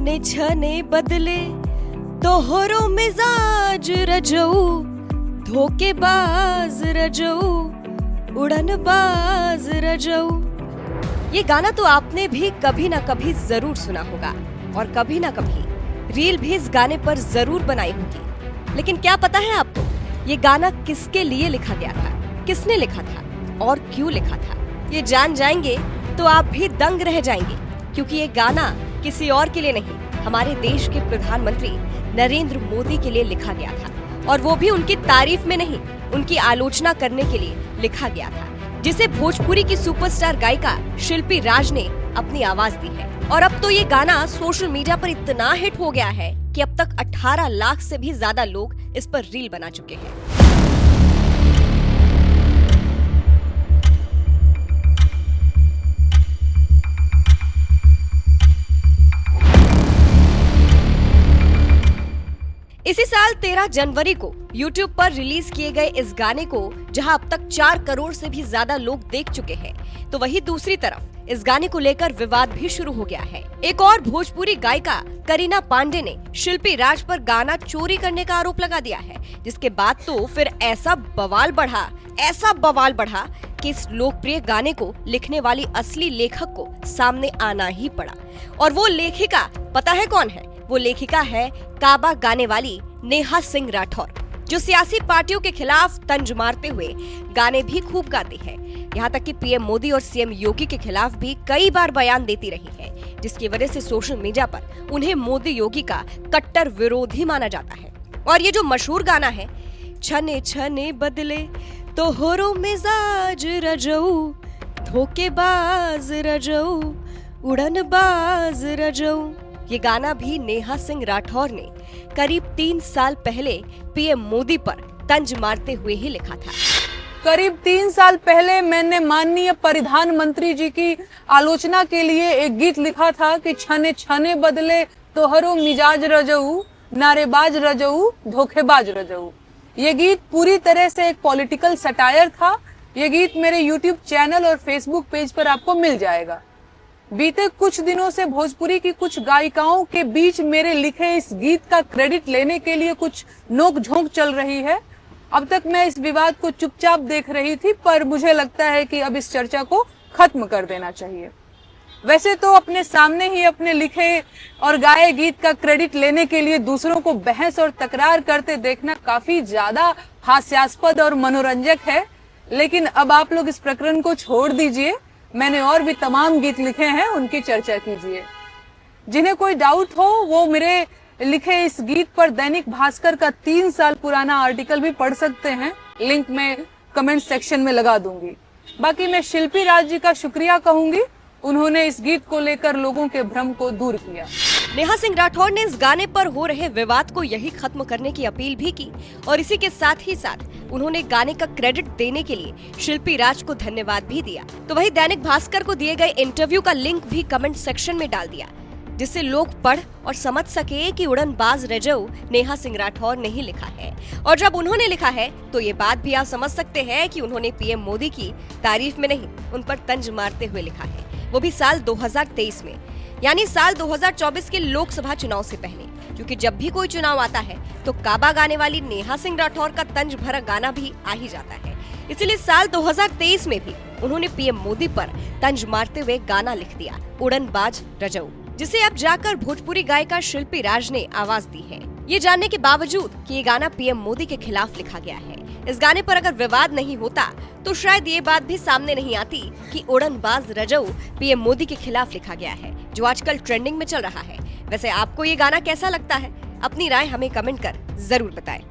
छने छने बदले तोहरो मिजाज रजऊ, धोखेबाज रजऊ, उड़नबाज रजऊ। ये गाना तो आपने भी कभी ना कभी जरूर सुना होगा और कभी ना कभी रील भी इस गाने पर जरूर बनाई होगी। लेकिन क्या पता है आपको ये गाना किसके लिए लिखा गया था, किसने लिखा था और क्यों लिखा था? ये जान जाएंगे तो आप भी दंग रह जाएंगे, क्योंकि ये गाना किसी और के लिए नहीं, हमारे देश के प्रधानमंत्री नरेंद्र मोदी के लिए लिखा गया था। और वो भी उनकी तारीफ में नहीं, उनकी आलोचना करने के लिए लिखा गया था, जिसे भोजपुरी की सुपरस्टार गायिका शिल्पी राज ने अपनी आवाज दी है। और अब तो ये गाना सोशल मीडिया पर इतना हिट हो गया है कि अब तक 18 लाख से भी ज्यादा लोग इस पर रील बना चुके हैं। इसी साल 13 जनवरी को YouTube पर रिलीज किए गए इस गाने को जहां अब तक 4 करोड़ से भी ज्यादा लोग देख चुके हैं, तो वहीं दूसरी तरफ इस गाने को लेकर विवाद भी शुरू हो गया है। एक और भोजपुरी गायिका करीना पांडे ने शिल्पी राज पर गाना चोरी करने का आरोप लगा दिया है, जिसके बाद तो फिर ऐसा बवाल बढ़ा कि इस लोकप्रिय गाने को लिखने वाली असली लेखक को सामने आना ही पड़ा। और वो लेखिका पता है कौन है? वो लेखिका है काबा गाने वाली नेहा सिंह राठौर, जो सियासी पार्टियों के खिलाफ तंज मारते हुए गाने भी खूब गाती है। यहाँ तक कि पीएम मोदी और सीएम योगी के खिलाफ भी कई बार बयान देती रही है, जिसकी वजह से सोशल मीडिया पर उन्हें मोदी योगी का कट्टर विरोधी माना जाता है। और ये जो मशहूर गाना है, छने छने बदले तोहरो मिजाज रजऊ, धोखेबाज रजऊ, उड़नबाज रजऊ, ये गाना भी नेहा सिंह राठौर ने करीब 3 साल पहले पीएम मोदी पर तंज मारते हुए ही लिखा था। करीब 3 साल पहले मैंने माननीय प्रधानमंत्री जी की आलोचना के लिए एक गीत लिखा था कि छने छने बदले तोहरो मिजाज रजऊ, नारेबाज रजऊ, धोखेबाज रजऊ। ये गीत पूरी तरह से एक पॉलिटिकल सटायर था। ये गीत मेरे YouTube चैनल और Facebook पेज पर आपको मिल जाएगा। बीते कुछ दिनों से भोजपुरी की कुछ गायिकाओं के बीच मेरे लिखे इस गीत का क्रेडिट लेने के लिए कुछ नोक-झोंक चल रही है। अब तक मैं इस विवाद को चुपचाप देख रही थी, पर मुझे लगता है कि अब इस चर्चा को खत्म कर देना चाहिए। वैसे तो अपने सामने ही अपने लिखे और गाए गीत का क्रेडिट लेने के लिए दूसरों को बहस और तकरार करते देखना काफी ज्यादा हास्यास्पद और मनोरंजक है, लेकिन अब आप लोग इस प्रकरण को छोड़ दीजिए। मैंने और भी तमाम गीत लिखे हैं, उनकी चर्चा कीजिए। जिन्हें कोई डाउट हो वो मेरे लिखे इस गीत पर दैनिक भास्कर का 3 साल पुराना आर्टिकल भी पढ़ सकते हैं। लिंक मैं कमेंट सेक्शन में लगा दूंगी। बाकी मैं शिल्पी राज जी का शुक्रिया कहूंगी, उन्होंने इस गीत को लेकर लोगों के भ्रम को दूर किया। नेहा सिंह राठौर ने इस गाने पर हो रहे विवाद को यही खत्म करने की अपील भी की और इसी के साथ ही साथ उन्होंने गाने का क्रेडिट देने के लिए शिल्पी राज को धन्यवाद भी दिया। तो वही दैनिक भास्कर को दिए गए इंटरव्यू का लिंक भी कमेंट सेक्शन में डाल दिया, जिससे लोग पढ़ और समझ सके कि उड़नबाज रजऊ नेहा सिंह राठौर ने ही लिखा है। और जब उन्होंने लिखा है तो ये बात भी आप समझ सकते हैं कि उन्होंने पीएम मोदी की तारीफ में नहीं, उन पर तंज मारते हुए लिखा है, वो भी साल 2023 में, यानी साल 2024 के लोकसभा चुनाव से पहले। क्योंकि जब भी कोई चुनाव आता है तो काबा गाने वाली नेहा सिंह राठौर का तंज भरा गाना भी आ ही जाता है। इसलिए साल 2023 में भी उन्होंने पीएम मोदी पर तंज मारते हुए गाना लिख दिया, उड़नबाज रजऊ, जिसे अब जाकर भोजपुरी गायिका शिल्पी राज ने आवाज दी है। ये जानने के बावजूद कि ये गाना पीएम मोदी के खिलाफ लिखा गया है, इस गाने पर अगर विवाद नहीं होता तो शायद ये बात भी सामने नहीं आती कि उड़नबाज रजऊ पीएम मोदी के खिलाफ लिखा गया है, जो आजकल ट्रेंडिंग में चल रहा है। वैसे आपको ये गाना कैसा लगता है? अपनी राय हमें कमेंट कर जरूर बताएं।